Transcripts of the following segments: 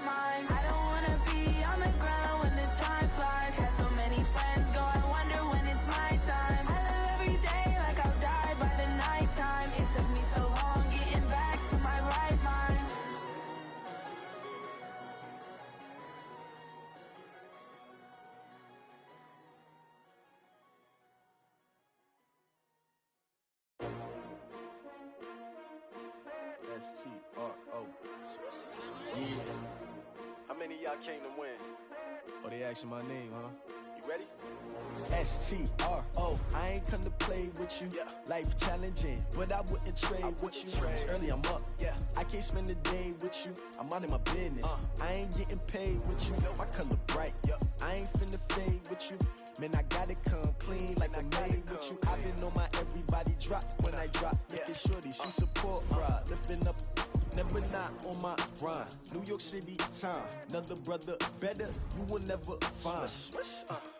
mind. I don't wanna be on the ground when the time flies. Had so many friends go, I wonder when it's my time. I live every day like I'll die by the nighttime. It took me so long getting back to my right mind. S-T-R-O. Yeah. How many of y'all came to win? Oh, they asking my name, huh? You ready? S-T-R-O. I ain't come to play with you. Life challenging, but I wouldn't trade with you. It's early, I'm up. I can't spend the day with you. I'm minding my business. I ain't getting paid with you. My color bright. I ain't finna fade with you. Man, I gotta come clean like I made with you. I've been on my everybody drop when I drop. Look at shorty, she support ride. Lifting up, never not on my grind. New York City time, another brother better, you will never find.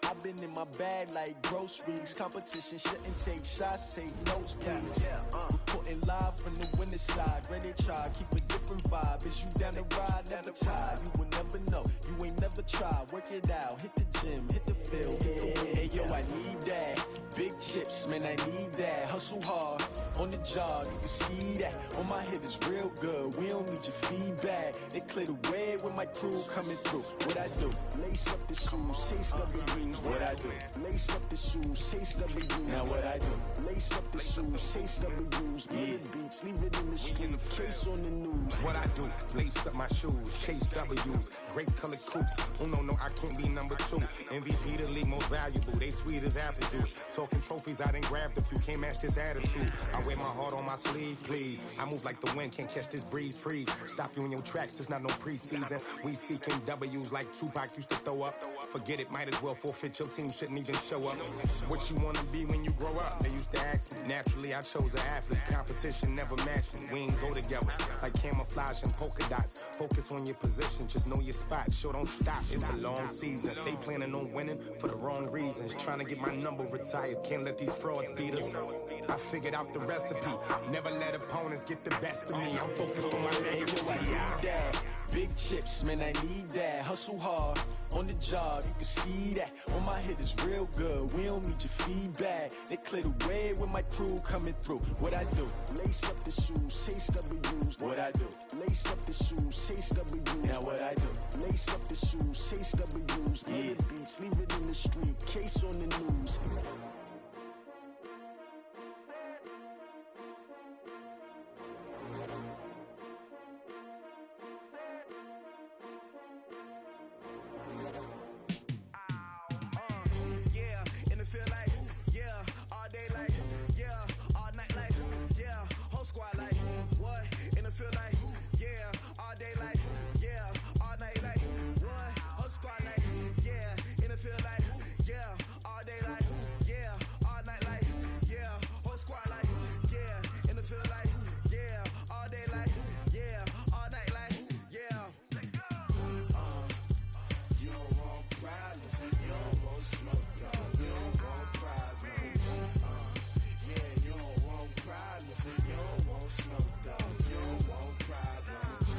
I've been in my bag like groceries. Competition shouldn't take shots, take notes, please. Reporting live from the winter side. Ready to try, keep a different vibe. Is you down the ride, never tired. You will never know, you ain't never tried. Work it out, hit the gym, hit the field, hit the wind. Hey yo, I need that. Big chips, man, I need that. Hustle hard, on the job, you can see that. On my head is real good, we don't need your feedback. They clear the way with my crew coming through. What I do? Lace up the shoes, chase W's. What I do? Lace up the shoes, chase W's. Now what I do? Lace up the shoes, chase W's. Mid beats, leave it in the street, case on the news. What I do? Lace up my shoes, chase W's. Great colored coops. Oh no, I can't be number 2. MVP the league most valuable. They sweet as apple juice. Talking trophies, I done grabbed a few. Can't match this attitude. I wear my heart on my sleeve, please. I move like the wind, can't catch this breeze, freeze. Stop you in your tracks, there's not no preseason. We seeking W's like Tupac used to throw up. Forget it, might as well forfeit. Your team shouldn't even show up. What you wanna be when you grow up? They used to ask me. Naturally, I chose an athlete. Competition never matched me. We ain't go together like camouflage and polka dots. Focus on your position, just know your spot. Sure, don't stop. It's a long season. They planning on winning for the wrong reasons. Trying to get my number retired. Can't let these frauds beat us. I figured out the recipe. Never let opponents get the best of me. I'm focused on my legacy. Big chips, man, I need that. Hustle hard, on the job, you can see that. On my head is real good, we don't need your feedback. They clear the way with my crew coming through. What I do? Lace up the shoes, chase W's. What I do? Lace up the shoes, chase W's. Now what I do? Lace up the shoes, chase W's. Mid beats, leave it in the street, case on the news. Squad like, what? In the field like, yeah, all day like, yeah, all night like, what? Whole squad like, yeah, in the field like, yeah, all day like, yeah, all night like, yeah, whole squad like, yeah, in the field like, yeah, all day like, yeah, all night like, yeah. You don't want problems, you don't want smoke, you don't want problems, yeah, you don't want problems, you don't want smoke, dog, you don't want problems,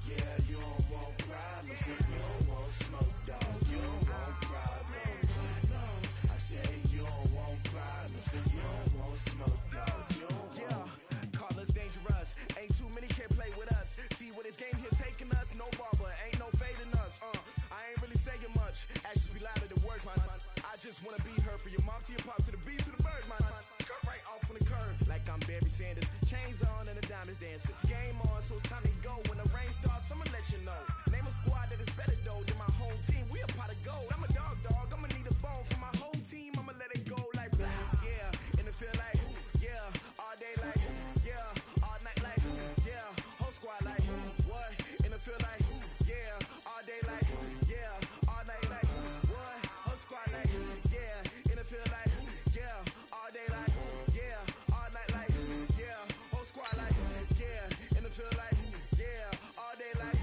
yeah, you don't want problems, you don't want smoke, dog, you don't want problems, no, I say you don't want problems, you don't want smoke, dog, you don't want. Call us dangerous, ain't too many can play with us, see what this game here taking us, no barber, ain't no fading us, I ain't really saying much, actions be louder than words, man, I just wanna be heard, for your mom to your pop, to the beat, to the birds, man, cut right off on the curb, like I'm Barry Sanders, chains on and the diamonds dancing, game on, so it's time to go, when the rain starts, I'ma let you know, name a squad that is better though, than my home team, we a pot of gold, I'm a dog, I'ma need a bone for my whole team, I'ma let it go like, yeah, in the field like, yeah, all day like, yeah, all night like, yeah, whole squad like, what, in the field like, yeah, all day like, yeah, all night like, what, whole squad like, yeah, in the field like, yeah, all day like, yeah, all night like, yeah, whole squad like, yeah, in the field like, yeah, all day like,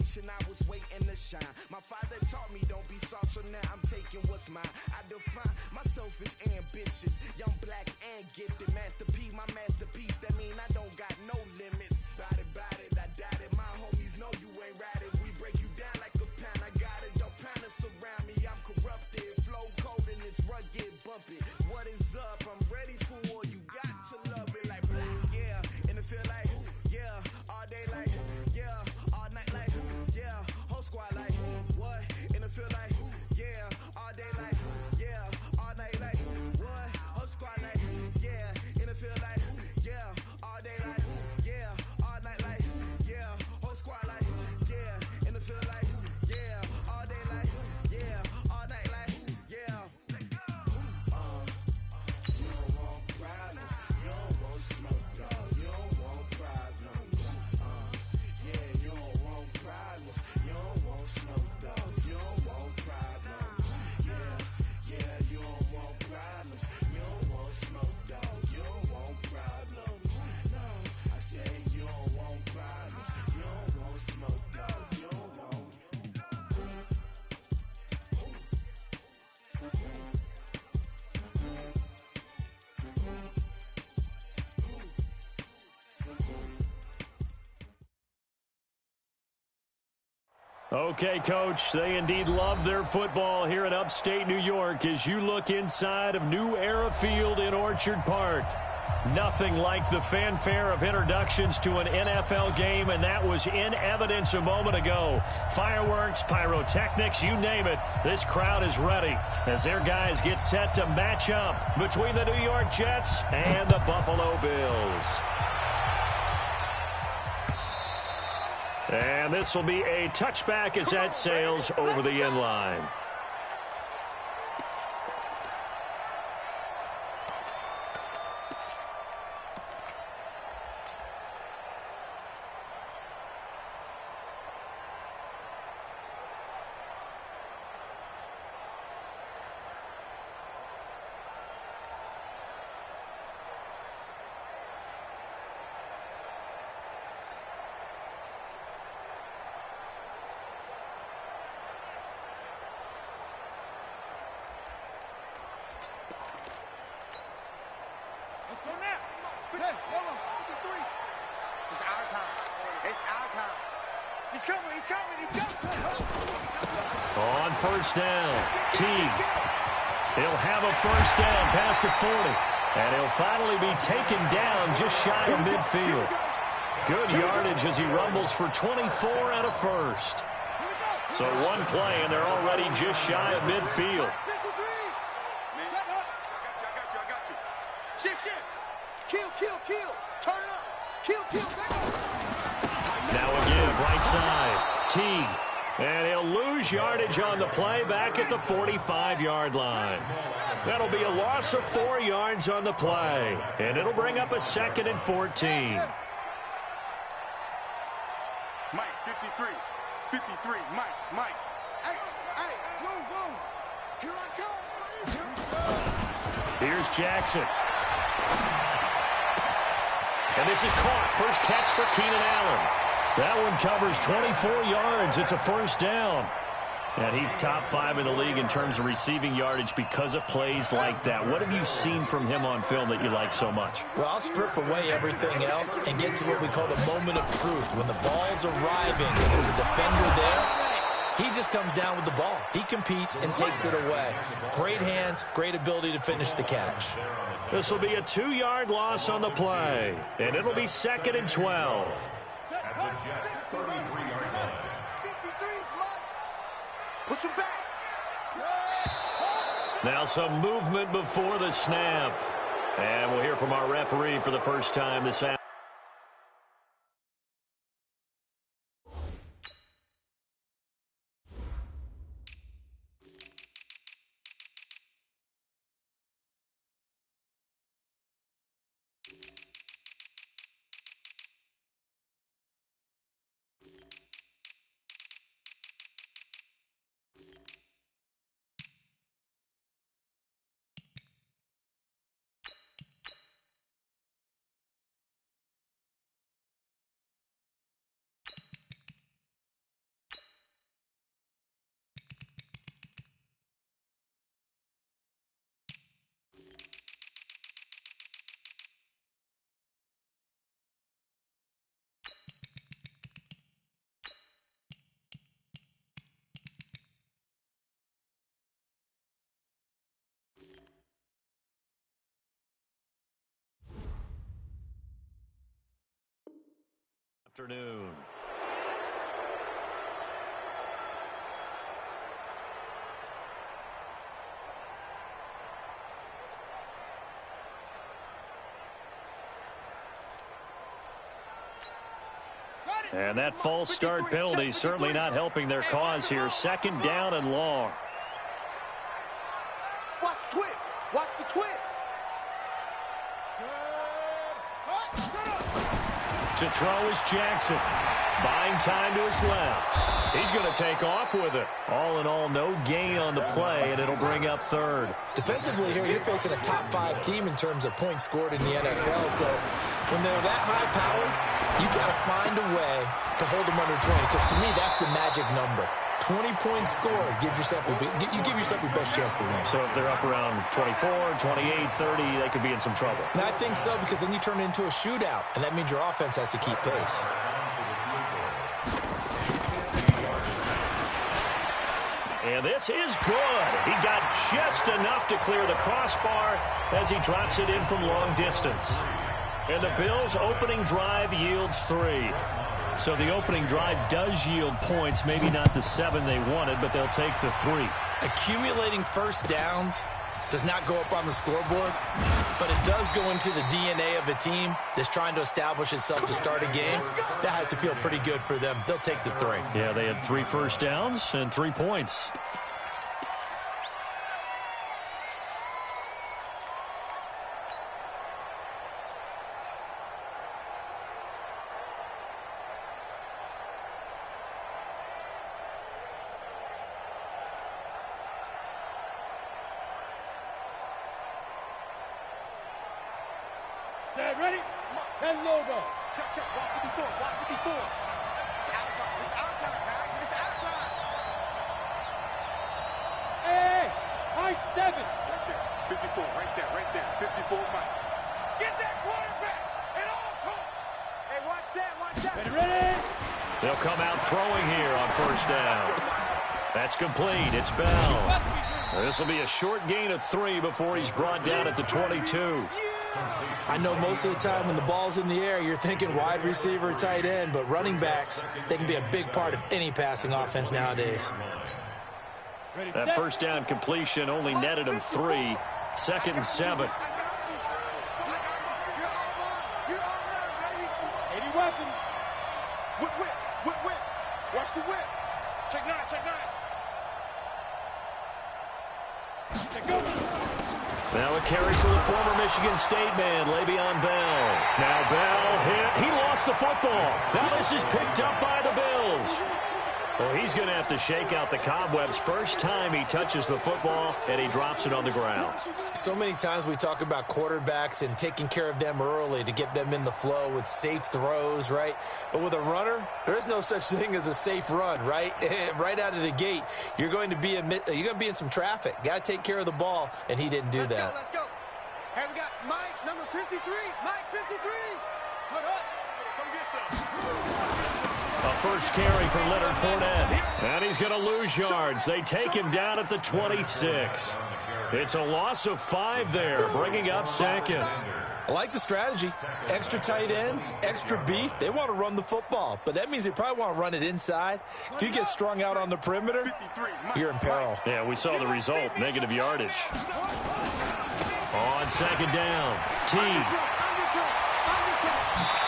generation, I was waiting to shine. My father taught me don't be soft, so now I'm taking what's mine. I define myself as ambitious, young, black, and gifted. Master P, my masterpiece, that mean I don't got no limits. Bout it, I doubt it. My homies know you ain't ride it. We break you down like a pound. I got it, don't pound us around me. I'm corrupted, flow cold and it's rugged, bump it. What is up? I'm ready for war. You got to love it like black, yeah. And it feel like, yeah, all day like, yeah, all night like, yeah, whole squad like, what? And it feel like, yeah, all day like, yeah, all night like, what? Whole squad like, yeah, and it feel like, yeah, all day like, yeah, all night like, yeah, whole squad like, yeah, and it feel like, yeah, all day like, yeah, all night like, yeah. You don't want problems, you don't want smoke, dog. You don't want problems. Yeah, you don't want problems, you don't want smoke, dog. You don't want problems. Yeah, you don't want problems, you don't want smoke, dog. You don't want problems. No, I say you don't want problems, you don't want smoke, dog. You don't want. Okay, Coach, they indeed love their football here in upstate New York as you look inside of New Era Field in Orchard Park. Nothing like the fanfare of introductions to an NFL game, and that was in evidence a moment ago. Fireworks, pyrotechnics, you name it, this crowd is ready as their guys get set to match up between the New York Jets and the Buffalo Bills. And this will be a touchback as that sails over the end line. Let's go now. Hey, hold on. 53. It's our time. It's our time. He's coming. He's coming. He's coming. On first down, Teague. He'll have a first down past the 40. And he'll finally be taken down just shy of midfield. Good yardage as he rumbles for 24 and a first. So one play, and they're already just shy of midfield. 53. Shut up. I got you. Shift. Kill. Turn it up. Kill. Back up. Now again, right side, Teague. And he'll lose yardage on the play back at the 45-yard line. That'll be a loss of 4 yards on the play. And it'll bring up a 2nd and 14. Mike, 53. Mike. Hey, boom. Here I come. Here's Jackson. And this is caught. First catch for Keenan Allen. That one covers 24 yards. It's a first down. And he's top 5 in the league in terms of receiving yardage because of plays like that. What have you seen from him on film that you like so much? Well, I'll strip away everything else and get to what we call the moment of truth. When the ball's arriving and there's a defender there, he just comes down with the ball. He competes and takes it away. Great hands, great ability to finish the catch. This will be a 2-yard loss on the play. And it'll be 2nd and 12. At the Jets' 33-yard line. 53, push him back. Now some movement before the snap. And we'll hear from our referee for the first time this afternoon. Afternoon. And that false start penalty certainly not helping their cause here. Second down and long. Watch the twist. Watch the twist. To throw is Jackson. Buying time to his left. He's going to take off with it. All in all, no gain on the play, and it'll bring up third. Defensively here, you're facing a top 5 team in terms of points scored in the NFL. So when they're that high-powered, you've got to find a way to hold them under 20. Because to me, that's the magic number. 20 points scored gives yourself you give yourself your best chance to win. So if they're up around 24, 28, 30, they could be in some trouble. And I think so, because then you turn it into a shootout, and that means your offense has to keep pace. And this is good. He got just enough to clear the crossbar as he drops it in from long distance. And the Bills' opening drive yields 3. So the opening drive does yield points, maybe not the 7 they wanted, but they'll take the 3. Accumulating first downs does not go up on the scoreboard, but it does go into the DNA of a team that's trying to establish itself to start a game. That has to feel pretty good for them. They'll take the 3. Yeah, they had 3 first downs and 3 points. Set, ready? 10 logo. Check, check. Watch the before. Watch the before. It's our time. It's our time, guys. It's our time. Hey, high 7. Right there. 54. Right there. Right there. 54, Mike. Get that quarterback. And all come. Hey, watch that. Watch that. Ready? They'll come out throwing here on first down. That's complete. It's Bell. This will be a short gain of 3 before he's brought down at the 22. I know most of the time when the ball's in the air, you're thinking wide receiver, tight end, but running backs, they can be a big part of any passing offense nowadays. That first down completion only netted him 3. 2nd and 7. 80 weapons. Whip, whip, whip, whip. Watch the whip. Check 9, check 9. Check over. Now a carry for the former Michigan State man, Le'Veon Bell. Now Bell hit. He lost the football. Now this is picked up by the Bills. Well, he's going to have to shake out the cobwebs first time he touches the football, and he drops it on the ground. So many times we talk about quarterbacks and taking care of them early to get them in the flow with safe throws, right? But with a runner, there is no such thing as a safe run, right? Right out of the gate, you're going to be in some traffic. Got to take care of the ball, and he didn't do that. Let's go. Hey, we got Mike, number 53. Mike, 53. Put up. Come get some. A first carry for Leonard Fournette. And he's going to lose yards. They take him down at the 26. It's a loss of 5 there, bringing up 2nd. I like the strategy. Extra tight ends, extra beef. They want to run the football, but that means they probably want to run it inside. If you get strung out on the perimeter, you're in peril. Yeah, we saw the result, negative yardage. On 2nd down, Teague.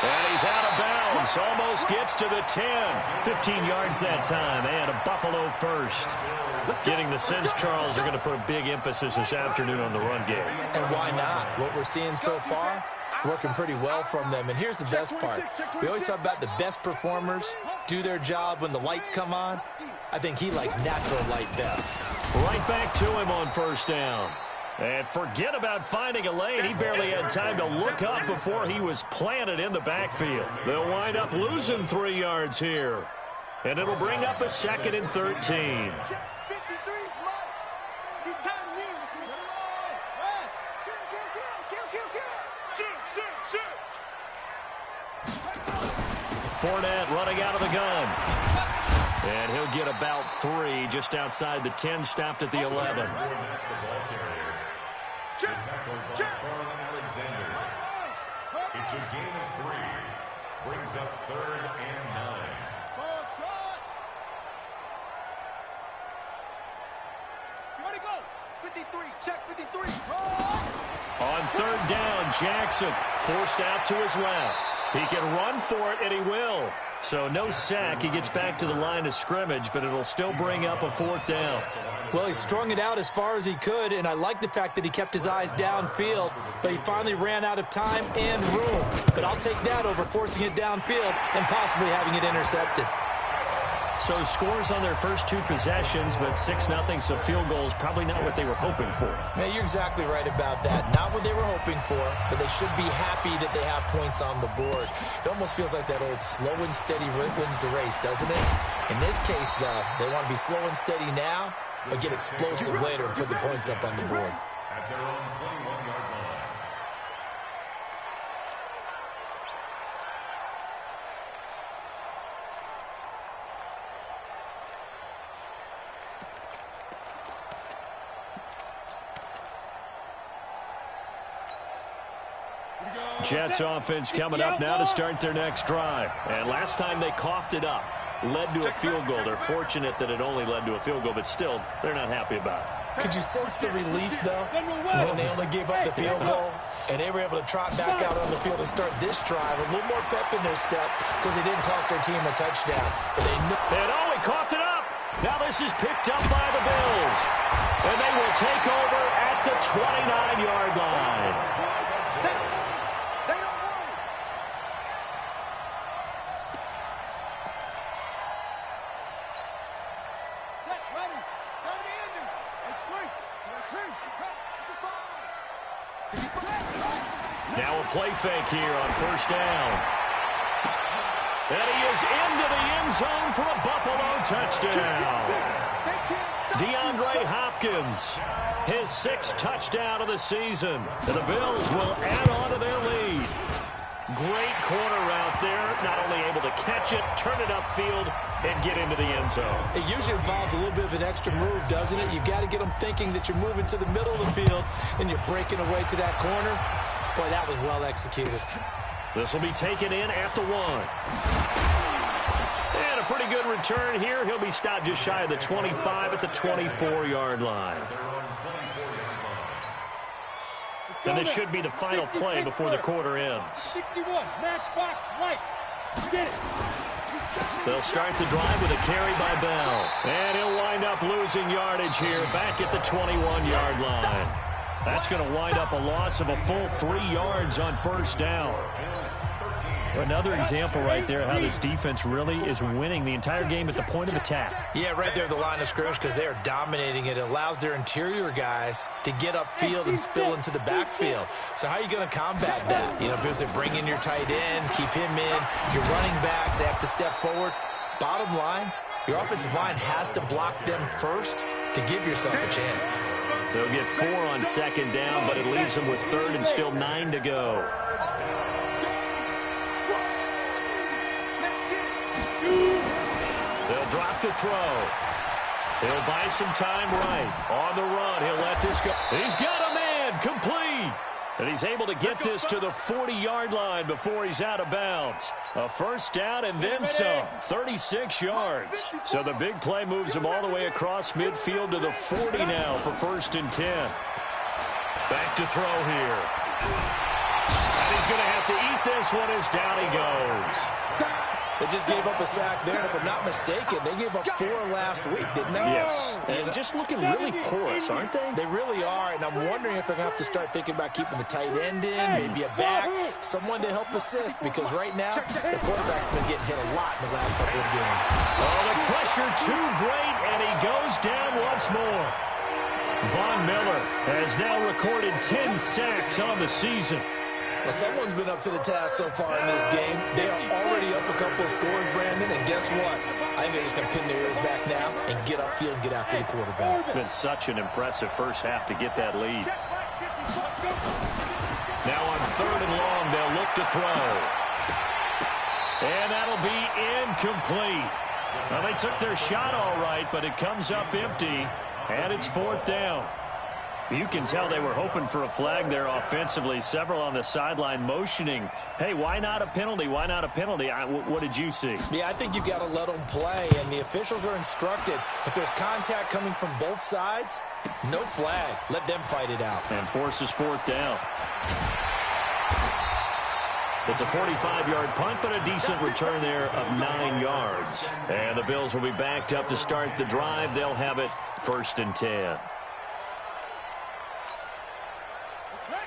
And he's out of bounds. Almost gets to the 10. 15 yards that time. And a Buffalo first. Getting the sense, Charles, are going to put a big emphasis this afternoon on the run game. And why not? What we're seeing so far, it's working pretty well from them. And here's the best part. We always talk about the best performers do their job when the lights come on. I think he likes natural light best. Right back to him on first down. And forget about finding a lane. He barely had time to look up before he was planted in the backfield. They'll wind up losing 3 yards here. And it'll bring up a 2nd and 13. Fournette running out of the gun. And he'll get about 3 just outside the 10, stopped at the 11. It's a gain of 3. Brings up 3rd and 9. You ready to go? 53, check 53. On 3rd down, Jackson forced out to his left. He can run for it, and he will. So no sack. He gets back to the line of scrimmage, but it'll still bring up a 4th down. Well, he strung it out as far as he could, and I like the fact that he kept his eyes downfield, but he finally ran out of time and room. But I'll take that over forcing it downfield and possibly having it intercepted. So scores on their first 2 possessions, but 6-0, so field goal is probably not what they were hoping for. Yeah, you're exactly right about that. Not what they were hoping for, but they should be happy that they have points on the board. It almost feels like that old slow and steady wins the race, doesn't it? In this case, though, they want to be slow and steady now, but get explosive later and put the points up on the board. At their own 21-yard line. Jets offense coming up now to start their next drive. And last time they coughed it up, led to a field goal. They're fortunate that it only led to a field goal, but still, they're not happy about it. Could you sense the relief, though, when they only gave up the field goal and they were able to trot back out on the field and start this drive a little more pep in their step because they didn't cost their team a touchdown. But they knew. And he coughed it up. Now this is picked up by the Bills. And they will take over at the 29-yard line. Now a play fake here on 1st down. And he is into the end zone for a Buffalo touchdown. DeAndre Hopkins, his 6th touchdown of the season. And the Bills will add on to their lead. Great corner route there. Not only able to catch it, turn it upfield, and get into the end zone. It usually involves a little bit of an extra move, doesn't it? You've got to get them thinking that you're moving to the middle of the field and you're breaking away to that corner. Boy, that was well executed. This will be taken in at the 1. And a pretty good return here. He'll be stopped just shy of the 25 at the 24-yard line. And this should be the final play before the quarter ends. 61, matchbox, right. Get it. They'll start the drive with a carry by Bell. And he'll wind up losing yardage here back at the 21-yard line. That's going to wind up a loss of a full 3 yards on 1st down. Another example right there how this defense really is winning the entire game at the point of attack. Yeah, right there at the line of scrimmage because they are dominating it. It allows their interior guys to get upfield and spill into the backfield. So how are you going to combat that? You know, because they bring in your tight end, keep him in, your running backs, they have to step forward. Bottom line, your offensive line has to block them first to give yourself a chance. They'll get 4 on 2nd down, but it leaves them with 3rd and still 9 to go. They'll drop to throw. He'll buy some time right. On the run, he'll let this go. He's got a man, complete. And he's able to get this to the 40-yard line before he's out of bounds. A 1st down and then some, 36 yards. So the big play moves him all the way across midfield to the 40 now for 1st and 10. Back to throw here. And he's going to have to eat this one as down he goes. They just gave up a sack there, and if I'm not mistaken, they gave up 4 last week, didn't they? Yes, and just looking really porous, aren't they? They really are, and I'm wondering if they're going to have to start thinking about keeping the tight end in, maybe a back, someone to help assist, because right now, the quarterback's been getting hit a lot in the last couple of games. Oh, the pressure too great, and he goes down once more. Von Miller has now recorded 10 sacks on the season. Well, someone's been up to the task so far in this game. They are already up a couple of scores, Brandon, and guess what? I think they're just going to pin their ears back now and get upfield and get after the quarterback. Been such an impressive first half to get that lead. Now on 3rd and long, they'll look to throw. And that'll be incomplete. Well, they took their shot all right, but it comes up empty, and it's 4th down. You can tell they were hoping for a flag there offensively. Several on the sideline motioning, hey, why not a penalty? Why not a penalty? What did you see? Yeah, I think you've got to let them play, and the officials are instructed. If there's contact coming from both sides, no flag. Let them fight it out. And forces fourth down. It's a 45-yard punt, but a decent return there of 9 yards. And the Bills will be backed up to start the drive. They'll have it 1st and 10.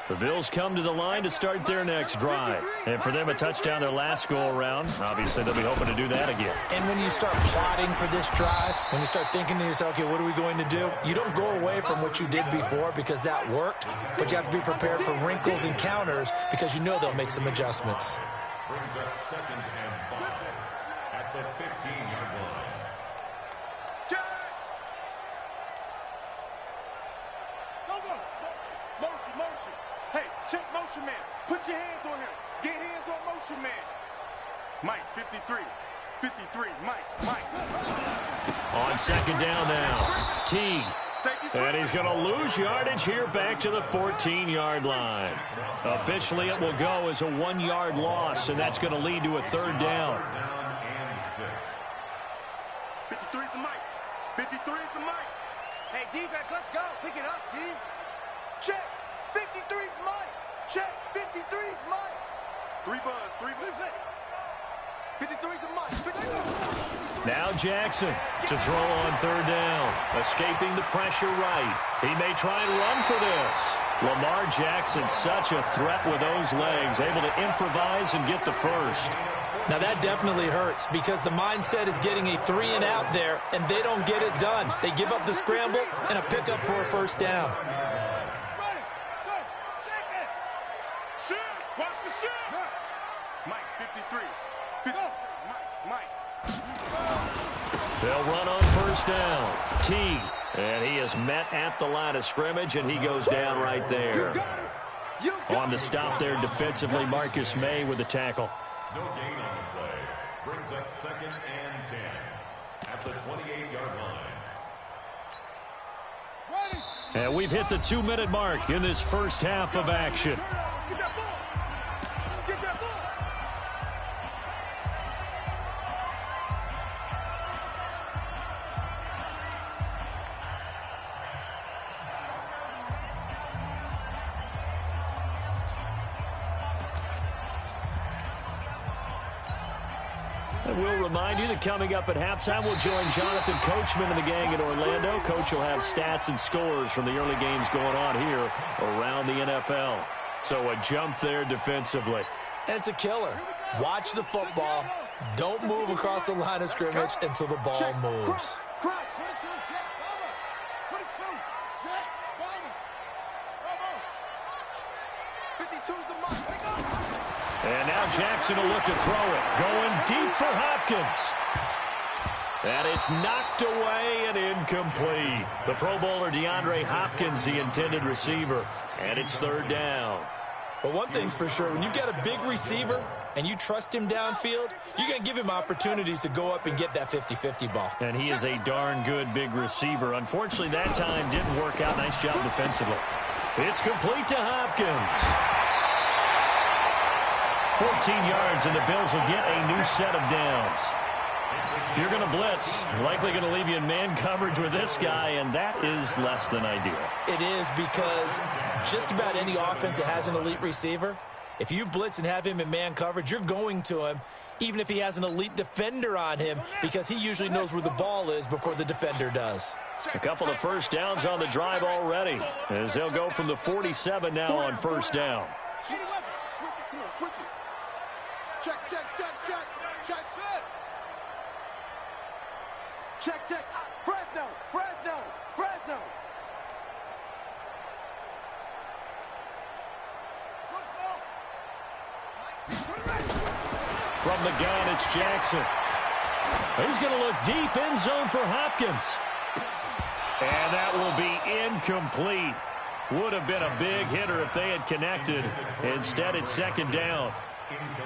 The Bills come to the line to start their next drive. And for them, a touchdown their last go-around. Obviously, they'll be hoping to do that again. And when you start plotting for this drive, when you start thinking to yourself, okay, what are we going to do? You don't go away from what you did before because that worked, but you have to be prepared for wrinkles and counters because you know they'll make some adjustments. Brings up 2nd and 5 at the 15-yard line. Motion. Hey, check motion man. Put your hands on him. Get hands on motion man. Mike, 53. 53, Mike. On 2nd down now. Teague. And he's going to lose yardage here back to the 14-yard line. Officially, it will go as a 1-yard loss, and that's going to lead to a 3rd down. 53 is the Mike. 53 is the Mike. Hey, defense, let's go. Pick it up, D. Check. 53's Mike. Check. 53's Mike. 3 buzz. 53's the Mike. Now Jackson to throw on 3rd down. Escaping the pressure right. He may try and run for this. Lamar Jackson, such a threat with those legs, able to improvise and get the first. Now that definitely hurts because the mindset is getting a 3-and-out there, and they don't get it done. They give up the scramble and a pickup for a 1st down. Mike, 53. Mike. They'll run on 1st down. Teague. And he is met at the line of scrimmage, and he goes down right there. On the stop there defensively, Marcus May with the tackle. No gain on the play. Brings up 2nd and 10 at the 28-yard line. And we've hit the 2-minute mark in this first half of action. Get that ball. Get that ball. And we'll remind you that coming up at halftime, we'll join Jonathan Coachman and the gang in Orlando. Coach will have stats and scores from the early games going on here around the NFL. So a jump there defensively. And it's a killer. Watch the football. Don't move across the line of scrimmage until the ball moves. And now Jackson will look to throw it. Going deep for Hopkins. And it's knocked away and incomplete. The Pro Bowler DeAndre Hopkins, the intended receiver. And it's 3rd down. But one thing's for sure, when you get a big receiver and you trust him downfield, you're going to give him opportunities to go up and get that 50-50 ball. And he is a darn good big receiver. Unfortunately, that time didn't work out. Nice job defensively. It's complete to Hopkins. 14 yards, and the Bills will get a new set of downs. If you're going to blitz, likely going to leave you in man coverage with this guy, and that is less than ideal. It is because just about any offense that has an elite receiver, if you blitz and have him in man coverage, you're going to him, even if he has an elite defender on him, because he usually knows where the ball is before the defender does. A couple of 1st downs on the drive already, as they'll go from the 47 now on 1st down. Switch it. Check. Fresno. From the gun, it's Jackson. He's going to look deep, end zone for Hopkins. And that will be incomplete. Would have been a big hitter if they had connected. Instead, it's 2nd down.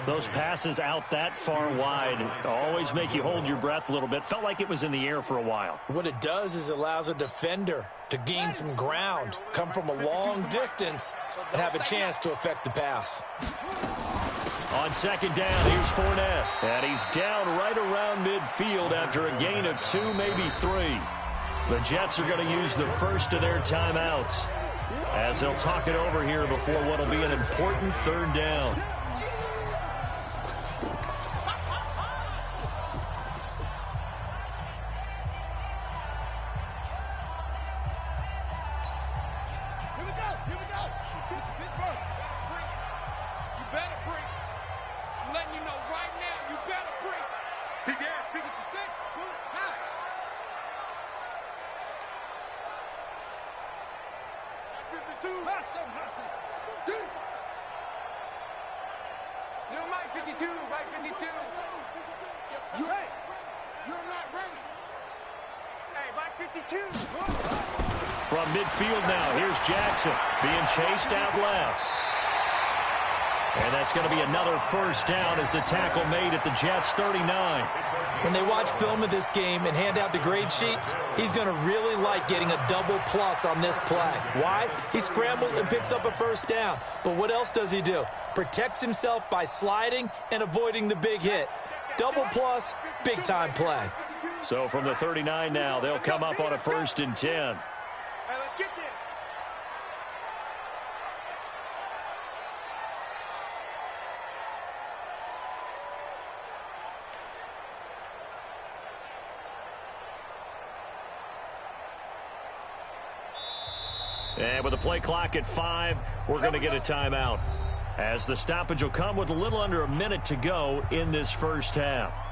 Those passes out that far wide always make you hold your breath a little bit. Felt like it was in the air for a while. What it does is it allows a defender to gain some ground, come from a long distance, and have a chance to affect the pass. On second down, here's Fournette. And he's down right around midfield after a gain of 2, maybe 3. The Jets are going to use the first of their timeouts as they'll talk it over here before what will be an important third down. From midfield now, here's Jackson being chased out left. And that's going to be another first down as the tackle made at the Jets' 39. When they watch film of this game and hand out the grade sheets, he's going to really like getting a double plus on this play. Why? He scrambles and picks up a first down. But what else does he do? Protects himself by sliding and avoiding the big hit. Double plus, big-time play. So from the 39 now, they'll come up on a 1st and 10. Hey, let's get there. And with the play clock at 5, we're going to get a timeout, as the stoppage will come with a little under a minute to go in this first half.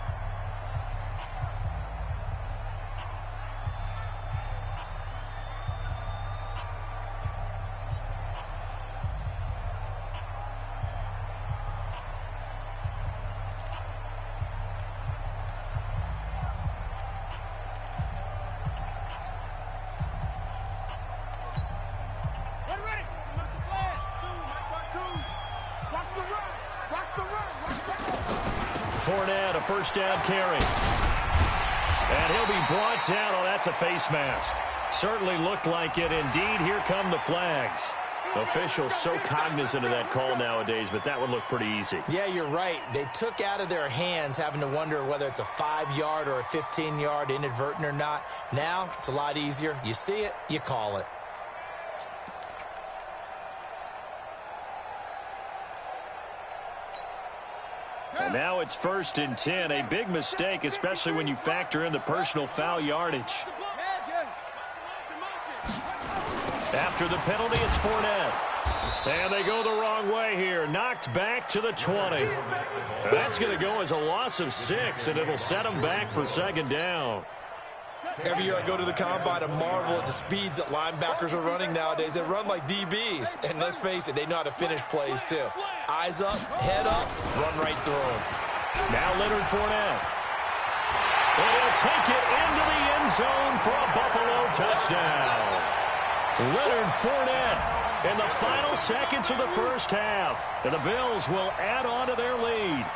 Fournette, a first down carry. And he'll be brought down. Oh, that's a face mask. Certainly looked like it. Indeed, here come the flags. Officials so cognizant of that call nowadays, but that would look pretty easy. Yeah, you're right. They took out of their hands having to wonder whether it's a 5-yard or a 15-yard inadvertent or not. Now, it's a lot easier. You see it, you call it. And now it's 1st and 10. A big mistake, especially when you factor in the personal foul yardage. After the penalty, it's Fournette. And they go the wrong way here. Knocked back to the 20. That's going to go as a loss of 6, and it'll set them back for 2nd down. Every year I go to the combine and marvel at the speeds that linebackers are running nowadays. They run like DBs. And let's face it, they know how to finish plays too. Eyes up, head up, run right through them. Now Leonard Fournette. And he'll take it into the end zone for a Buffalo touchdown. Leonard Fournette in the final seconds of the first half. And the Bills will add on to their lead.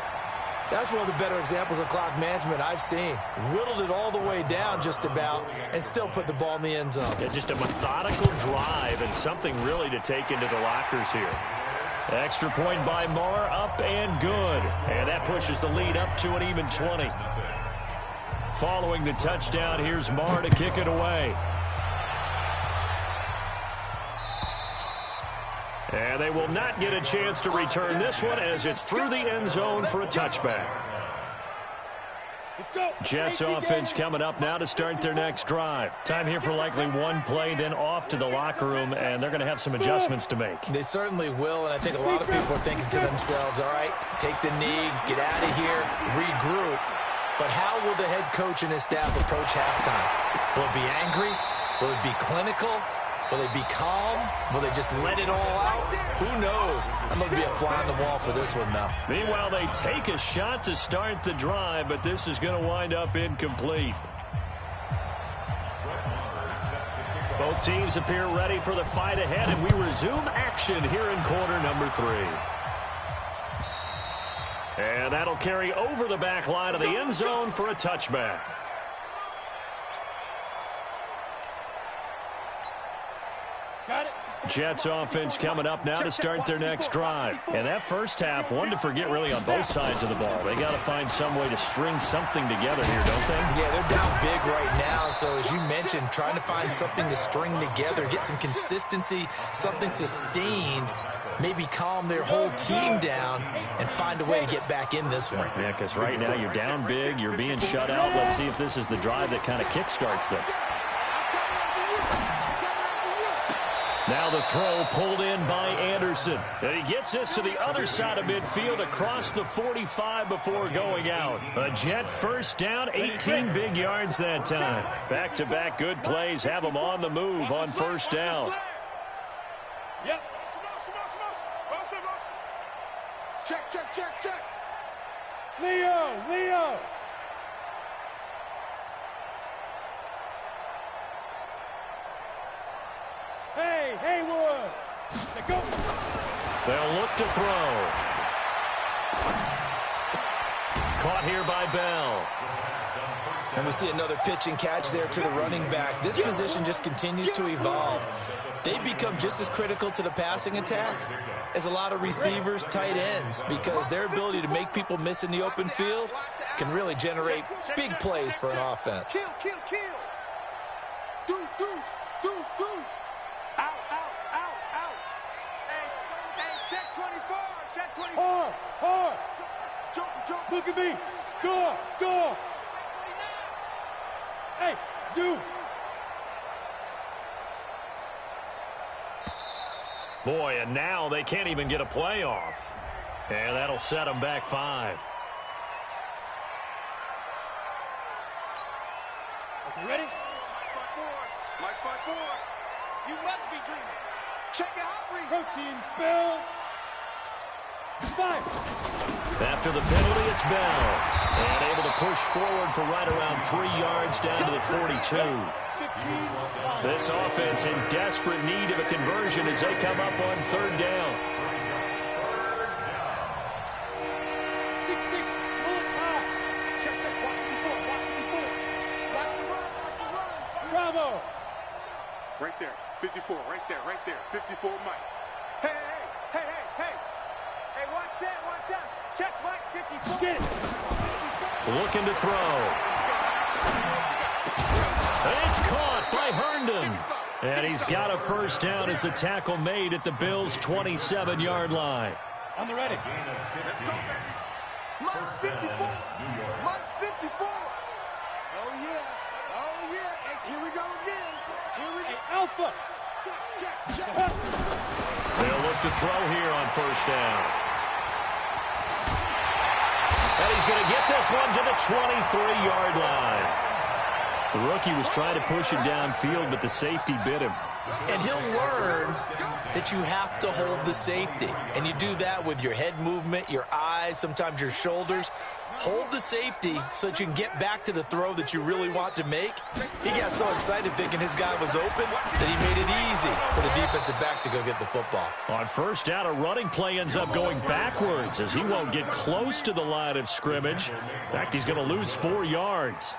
That's one of the better examples of clock management I've seen. Whittled it all the way down just about and still put the ball in the end zone. Yeah, just a methodical drive and something really to take into the lockers here. Extra point by Marr, up and good. And that pushes the lead up to an even 20. Following the touchdown, here's Marr to kick it away. And they will not get a chance to return this one as it's through the end zone for a touchback. Jets offense coming up now to start their next drive. Time here for likely one play, then off to the locker room, and they're going to have some adjustments to make. They certainly will, and I think a lot of people are thinking to themselves, all right, take the knee, get out of here, regroup. But how will the head coach and his staff approach halftime? Will it be angry? Will it be clinical? Will they be calm? Will they just let it all out? Who knows? I'm going to be a fly on the wall for this one, though. Meanwhile, they take a shot to start the drive, but this is going to wind up incomplete. Both teams appear ready for the fight ahead, and we resume action here in quarter number 3. And that'll carry over the back line of the end zone for a touchback. Got it. Jets offense coming up now to start their next drive. And that first half, one to forget really on both sides of the ball. They got to find some way to string something together here, don't they? Yeah, they're down big right now. So as you mentioned, trying to find something to string together, get some consistency, something sustained, maybe calm their whole team down and find a way to get back in this one. Yeah, because right now you're down big, you're being shut out. Let's see if this is the drive that kind of kickstarts them. Now the throw pulled in by Anderson. And he gets this to the other side of midfield across the 45 before going out. A Jet first down, 18 big yards that time. Back-to-back good plays have them on the move on first down. Yep. Check, check, check, check. Leo. Hey, Haywood. Let's go. They'll look to throw. Caught here by Bell. And we see another pitch and catch there to the running back. This position just continues to evolve. They become just as critical to the passing attack as a lot of receivers, tight ends, because their ability to make people miss in the open field can really generate big plays for an offense. Kill. Deuce. Out. Hey, check 24. Hard. Jump. Look at me. Go. Hey, Zoo. Boy, and now they can't even get a play off. And that'll set them back 5. Okay, ready? Mike 5-4. You must be dreaming. Check it out, Reed. Protein spill. 5. After the penalty, it's Bell. And able to push forward for right around 3 yards down to the 42. This offense in desperate need of a conversion as they come up on third down. 6-6. Pull it high. Check. Watch the run. Bravo. Right there. 54. Right there. 54 Mike. Hey. Hey, watch that. Check Mike 54. Get it. Looking to throw. It's caught by Herndon. And he's got a first down as the tackle made at the Bills' 27-yard line. On the ready. Let's go, baby. Mike 54. Mike 54. Oh, yeah. Hey, here we go again. Hey, Alpha. Check. They'll look to throw here on first down. And he's going to get this one to the 23-yard line. The rookie was trying to push him downfield, but the safety bit him. And he'll learn that you have to hold the safety. And you do that with your head movement, your eyes, sometimes your shoulders. Hold the safety so that you can get back to the throw that you really want to make. He got so excited thinking his guy was open that he made it easy for the defensive back to go get the football. On first down, a running play ends up going backwards as he won't get close to the line of scrimmage. In fact, he's going to lose 4 yards.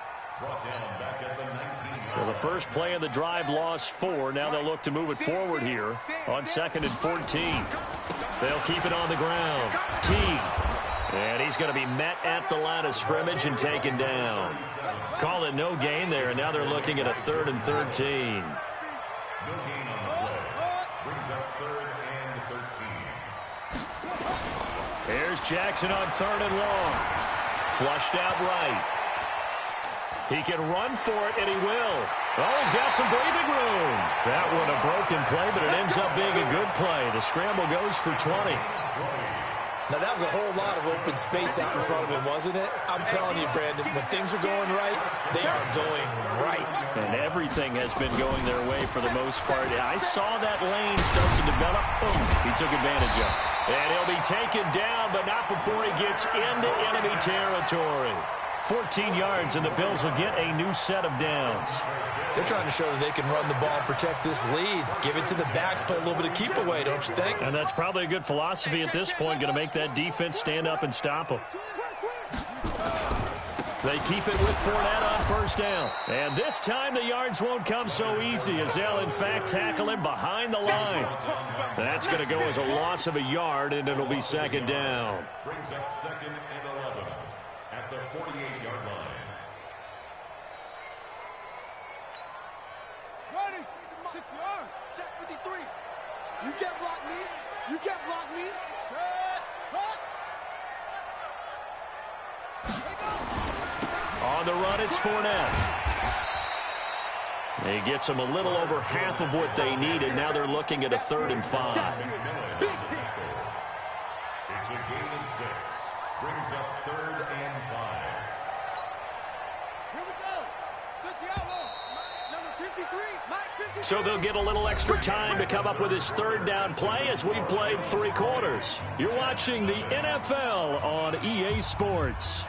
Well, the first play of the drive lost 4. Now they'll look to move it forward here on 2nd and 14. They'll keep it on the ground. Teague. And he's going to be met at the line of scrimmage and taken down. Call it no gain there, and now they're looking at a 3rd and 13. No gain on the play. Brings up 3rd and 13. Here's Jackson on 3rd and long. Flushed out right. He can run for it, and he will. Oh, he's got some breathing room. That one a broken play, but it ends up being a good play. The scramble goes for 20. Now, that was a whole lot of open space out in front of him, wasn't it? I'm telling you, Brandon, when things are going right, they are going right. And everything has been going their way for the most part. I saw that lane start to develop. Boom, he took advantage of it. And he'll be taken down, but not before he gets into enemy territory. 14 yards, and the Bills will get a new set of downs. They're They're trying to show that they can run the ball and protect this lead. Give it to the backs, play a little bit of keep away, don't you think? And that's probably a good philosophy at this point, going to make that defense stand up and stop them. They keep it with Fournette on first down. And this time the yards won't come so easy as they'll, in fact, tackle him behind the line. That's going to go as a loss of a yard, and it'll be second down. Brings up 2nd and 11 at the 48-yard line. Ready? 6 yard. Check 53. You can't block me. You can't block me. Check. Cut. On the run, it's Fournette. He gets them a little over half of what they needed. Now they're looking at a 3rd and 5. It's a gain of 6. Brings up 3rd and 5. Here we go. 6 yard long. Number 53. Mike 53. So they'll get a little extra time to come up with his 3rd down play as we've played 3 quarters. You're watching the NFL on EA Sports.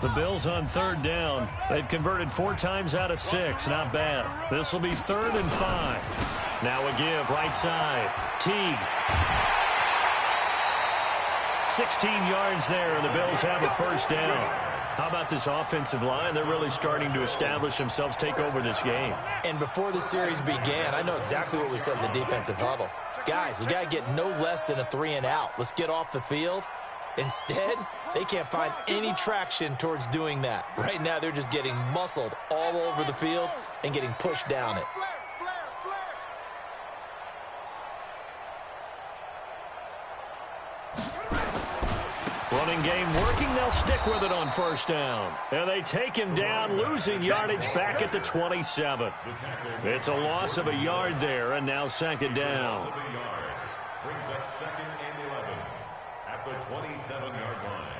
The Bills on 3rd down. They've converted 4 times out of 6. Not bad. This will be 3rd and 5. Now a give right side. Teague. 16 yards there, and the Bills have a first down. How about this offensive line? They're really starting to establish themselves, take over this game. And before the series began, I know exactly what we said in the defensive huddle. Guys, we got to get no less than a 3 and out. Let's get off the field. Instead, they can't find any traction towards doing that. Right now, they're just getting muscled all over the field and getting pushed down it. Running game working. They'll stick with it on first down. And they take him down, losing yardage back at the 27. It's a loss of a yard there, and now second down. Brings up 2nd and 11 at the 27-yard line.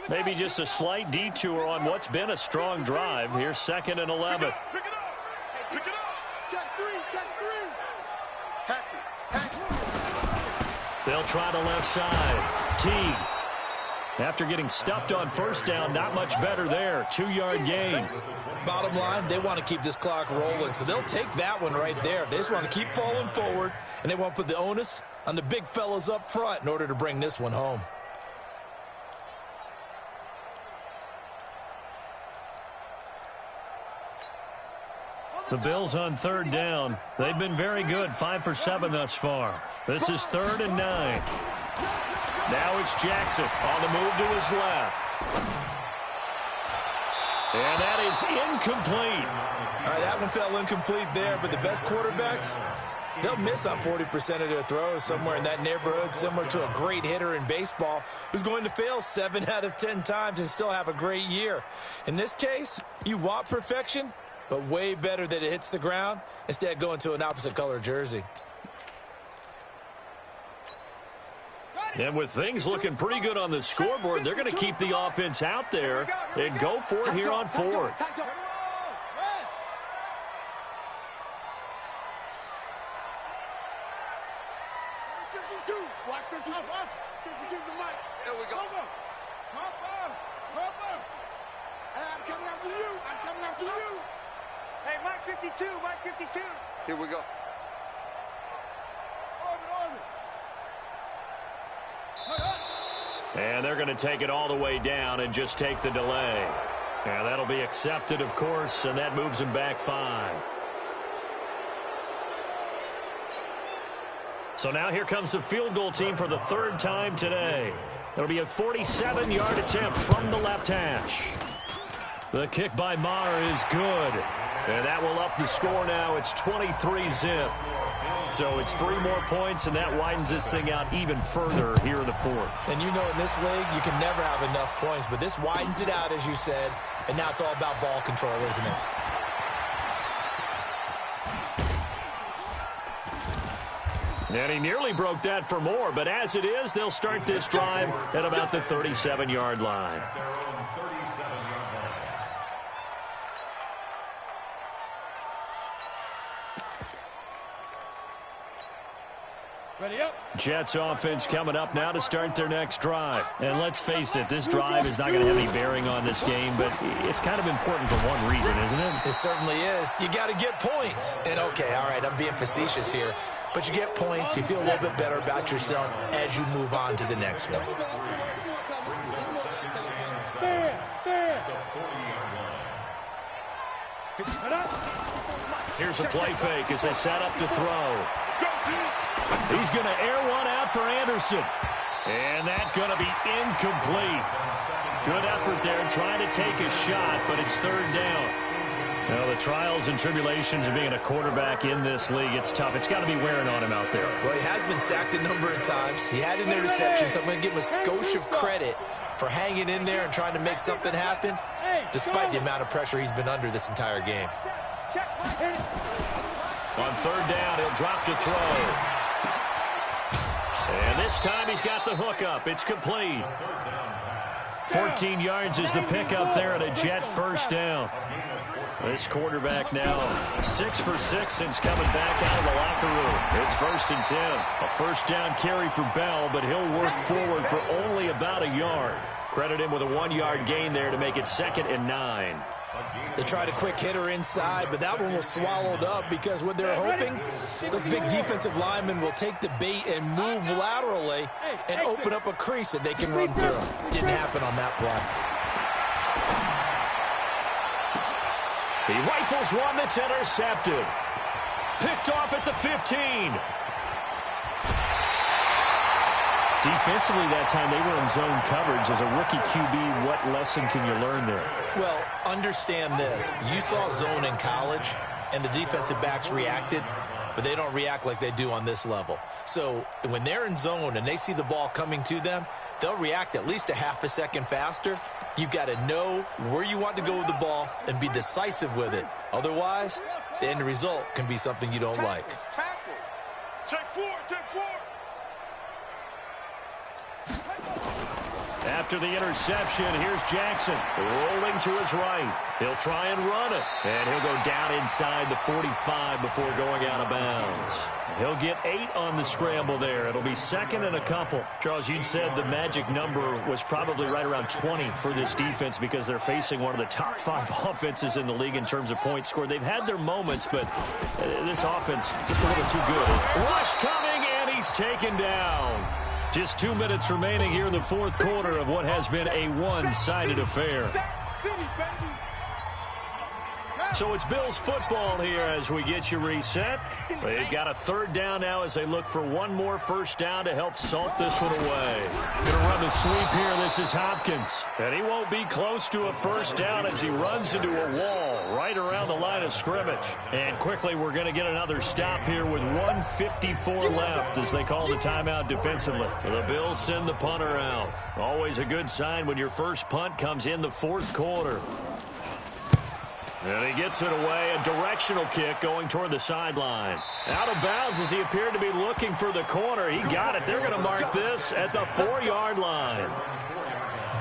Maybe just a slight detour on what's been a strong drive. Here's 2nd and 11. Pick it up. Pick it up. Check 3. Check 3. They'll try the left side. Teague. After getting stuffed on first down, not much better there. 2-yard gain. Bottom line, they want to keep this clock rolling, so they'll take that one right there. They just want to keep falling forward, and they want to put the onus on the big fellas up front in order to bring this one home. The Bills on 3rd down. They've been very good, 5 for 7 thus far. This is 3rd and 9. Now it's Jackson on the move to his left. And that is incomplete. All right, that one fell incomplete there, but the best quarterbacks, they'll miss on 40% of their throws, somewhere in that neighborhood, similar to a great hitter in baseball who's going to fail 7 out of 10 times and still have a great year. In this case, you want perfection, but way better that it hits the ground instead of going to an opposite color jersey. And with things looking pretty good on the scoreboard, they're going to keep the offense out there and go for it here on 4th. Watch 52. 52's the mic. There we go. Hey, I'm coming after you. I'm coming after you. Hey, Mike 52. Mike 52. Here we go. Orbit. And they're going to take it all the way down and just take the delay. And that'll be accepted, of course, and that moves them back 5. So now here comes the field goal team for the 3rd time today. It'll be a 47-yard attempt from the left hash. The kick by Maher is good. And that will up the score now. It's 23-zip. So it's 3 more points, and that widens this thing out even further here in the 4th. And you know in this league, you can never have enough points, but this widens it out, as you said, and now it's all about ball control, isn't it? And he nearly broke that for more, but as it is, they'll start this drive at about the 37-yard line. Jets offense coming up now to start their next drive. And let's face it, this drive is not going to have any bearing on this game, but it's kind of important for one reason, isn't it? It certainly is. You got to get points. And okay, all right, I'm being facetious here, but you get points, you feel a little bit better about yourself as you move on to the next one. Here's a play fake as they set up to throw. He's going to air one out for Anderson. And that's going to be incomplete. Good effort there trying to take a shot, but it's third down. Well, the trials and tribulations of being a quarterback in this league, it's tough. It's got to be wearing on him out there. Well, he has been sacked a number of times. He had an interception, so I'm going to give him a skosh of credit for hanging in there and trying to make something happen, despite the amount of pressure he's been under this entire game. On third down, he'll drop to throw. And this time he's got the hookup. It's complete. 14 yards is the pickup there at a Jet first down. This quarterback now 6 for 6 since coming back out of the locker room. It's 1st and 10. A first down carry for Bell, but he'll work forward for only about a yard. Credit him with a 1-yard gain there to make it 2nd and 9. They tried a quick hitter inside, but that one was swallowed up because what they're hoping, those big defensive linemen will take the bait and move laterally and open up a crease that they can run through. Didn't happen on that play. He rifles one that's intercepted. Picked off at the 15. Defensively that time, they were in zone coverage. As a rookie QB, what lesson can you learn there? Well, understand this. You saw zone in college, and the defensive backs reacted, but they don't react like they do on this level. So when they're in zone and they see the ball coming to them, they'll react at least a half a second faster. You've got to know where you want to go with the ball and be decisive with it. Otherwise, the end result can be something you don't like. Take four. After the interception, here's Jackson rolling to his right. He'll try and run it, and he'll go down inside the 45 before going out of bounds. He'll get 8 on the scramble there. It'll be 2nd and a couple. Charles, you said the magic number was probably right around 20 for this defense because they're facing one of the top 5 offenses in the league in terms of points scored. They've had their moments, but this offense just a little too good. Rush coming, and he's taken down. Just 2 minutes remaining here in the 4th quarter of what has been a one-sided affair. So it's Bills football here as we get you reset. They've got a 3rd down now as they look for one more first down to help salt this one away. Going to run the sweep here. This is Hopkins. And he won't be close to a first down as he runs into a wall right around the line of scrimmage. And quickly we're going to get another stop here with 1:54 left as they call the timeout defensively. The Bills send the punter out. Always a good sign when your first punt comes in the 4th quarter. And he gets it away, a directional kick going toward the sideline. Out of bounds as he appeared to be looking for the corner. He got it. They're going to mark this at the 4-yard line.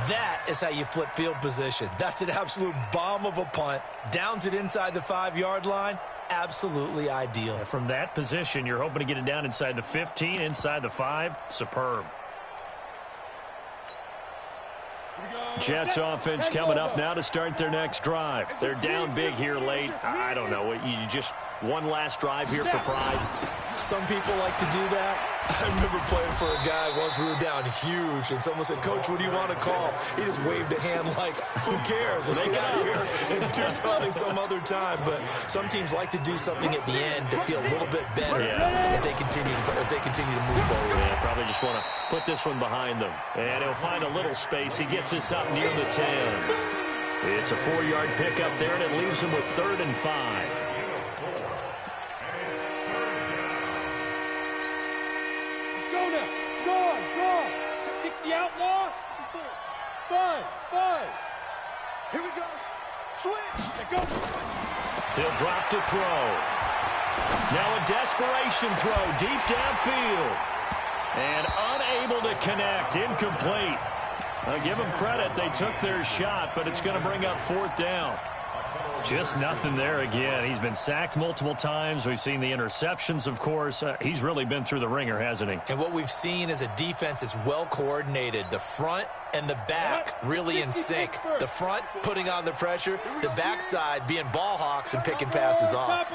That is how you flip field position. That's an absolute bomb of a punt. Downs it inside the 5-yard line. Absolutely ideal. From that position, you're hoping to get it down inside the 15, inside the 5. Superb. Jets offense coming up now to start their next drive. They're down big here late. I don't know. You just one last drive here for pride. Some people like to do that. I remember playing for a guy once. We were down huge, and someone said, "Coach, what do you want to call?" He just waved a hand like, "Who cares? Let's get out of here and do something some other time." But some teams like to do something at the end to feel a little bit better as they continue to move forward. Yeah, probably just want to put this one behind them. And he'll find a little space. He gets us up near the 10. It's a 4-yard pickup there, and it leaves him with 3rd and 5. Outlaw. 5. Here we go. Switch. He'll drop to throw. Now a desperation throw deep downfield. And unable to connect. Incomplete. I'll give them credit. They took their shot, but it's going to bring up 4th down. Just nothing there again. He's been sacked multiple times. We've seen the interceptions, of course. He's really been through the ringer, hasn't he? And what we've seen is a defense that's well coordinated. The front and the back really in sync. The front putting on the pressure, the backside being ball hawks and picking passes off.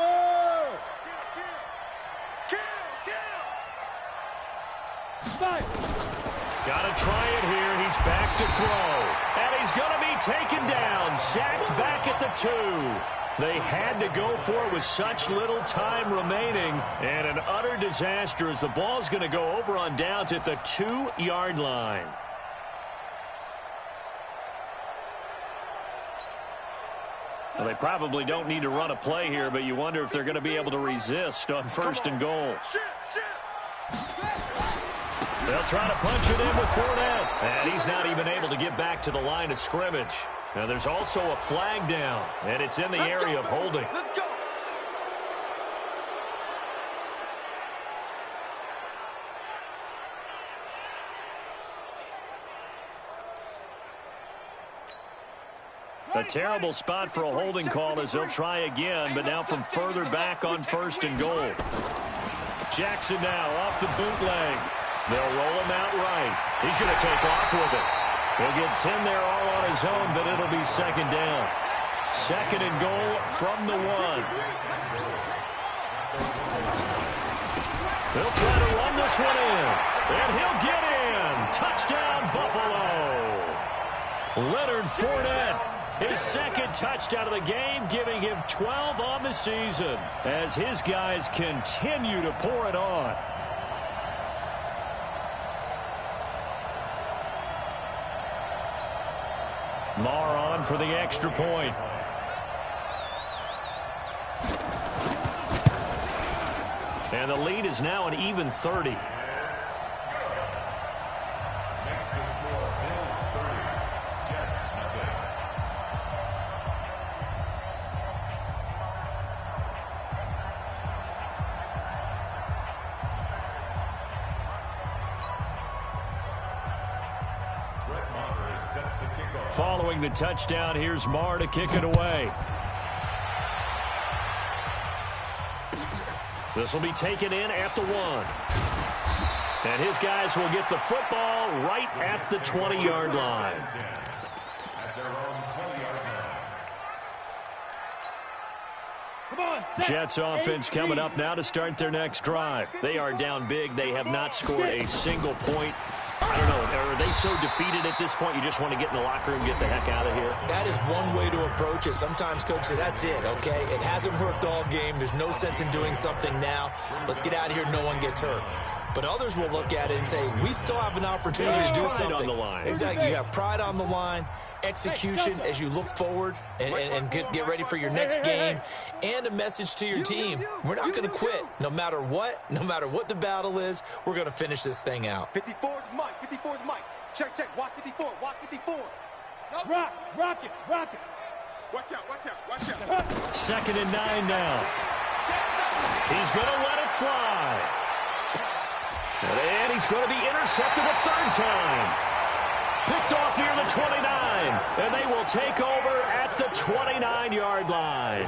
Got to try it here. He's back to throw. And he's going to be taken down. Sacked back at the 2. They had to go for it with such little time remaining. And an utter disaster as the ball's going to go over on downs at the 2-yard line. Well, they probably don't need to run a play here, but you wonder if they're going to be able to resist on 1st and goal. They'll try to punch it in with Fournette. And he's not even able to get back to the line of scrimmage. Now, there's also a flag down, and it's in the area of holding. Let's go. A terrible spot for a holding call as they'll try again, but now from further back on 1st and goal. Jackson now off the bootleg. They'll roll him out right. He's going to take off with it. He'll get 10 there all on his own, but it'll be 2nd down. 2nd and goal from the 1. They'll try to run this one in, and he'll get in. Touchdown, Buffalo. Leonard Fournette. His 2nd touchdown of the game, giving him 12 on the season as his guys continue to pour it on. Marr on for the extra point. And the lead is now an even 30. Following the touchdown, here's Marr to kick it away. This will be taken in at the 1. And his guys will get the football right at the 20-yard line. Jets offense coming up now to start their next drive. They are down big. They have not scored a single point. I don't know, are they so defeated at this point you just want to get in the locker room and get the heck out of here? That is one way to approach it. Sometimes, Coach, that's it, okay? It hasn't worked all game. There's no sense in doing something now. Let's get out of here. No one gets hurt. But others will look at it and say, we still have an opportunity to do something. On the line. Exactly. You have pride on the line, execution as you look forward and get ready for your next game, and a message to your team. We're not going to quit no matter what the battle is. We're going to finish this thing out. 54 is Mike. 54 is Mike. Check. Watch 54. Watch 54. Rock it. Watch out. 2nd and 9 now. He's going to let it fly. And he's going to be intercepted a 3rd time. Picked off near the 29. And they will take over at the 29-yard line.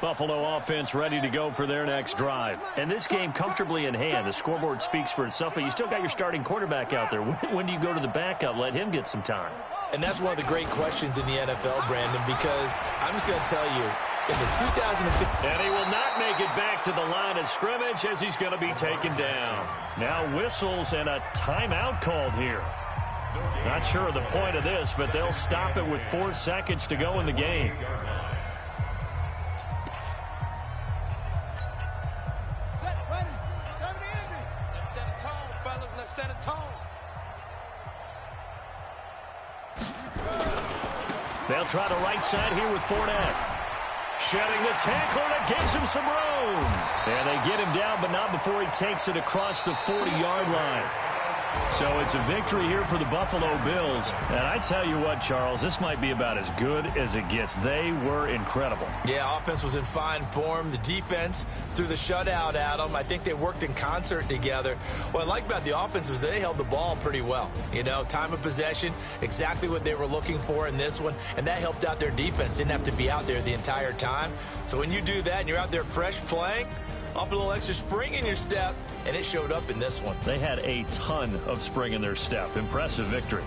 Buffalo offense ready to go for their next drive. And this game comfortably in hand. The scoreboard speaks for itself, but you still got your starting quarterback out there. When do you go to the backup? Let him get some time. And that's one of the great questions in the NFL, Brandon, because I'm just going to tell you, in the 2015... And he will not make it back to the line of scrimmage as he's going to be taken down. Now whistles and a timeout called here. Not sure of the point of this, but they'll stop it with 4 seconds to go in the game. Let's set a tone, fellas. Let's set a tone. They'll try the right side here with Fournette. Shedding the tackle, and it gives him some room. And they get him down, but not before he takes it across the 40-yard line. So it's a victory here for the Buffalo Bills. And I tell you what, Charles, this might be about as good as it gets. They were incredible. Yeah, offense was in fine form. The defense threw the shutout at them. I think they worked in concert together. What I like about the offense was they held the ball pretty well. You know, time of possession, exactly what they were looking for in this one, and that helped out their defense. Didn't have to be out there the entire time. So when you do that and you're out there fresh playing, off a little extra spring in your step, and it showed up in this one. They had a ton of spring in their step. Impressive victory.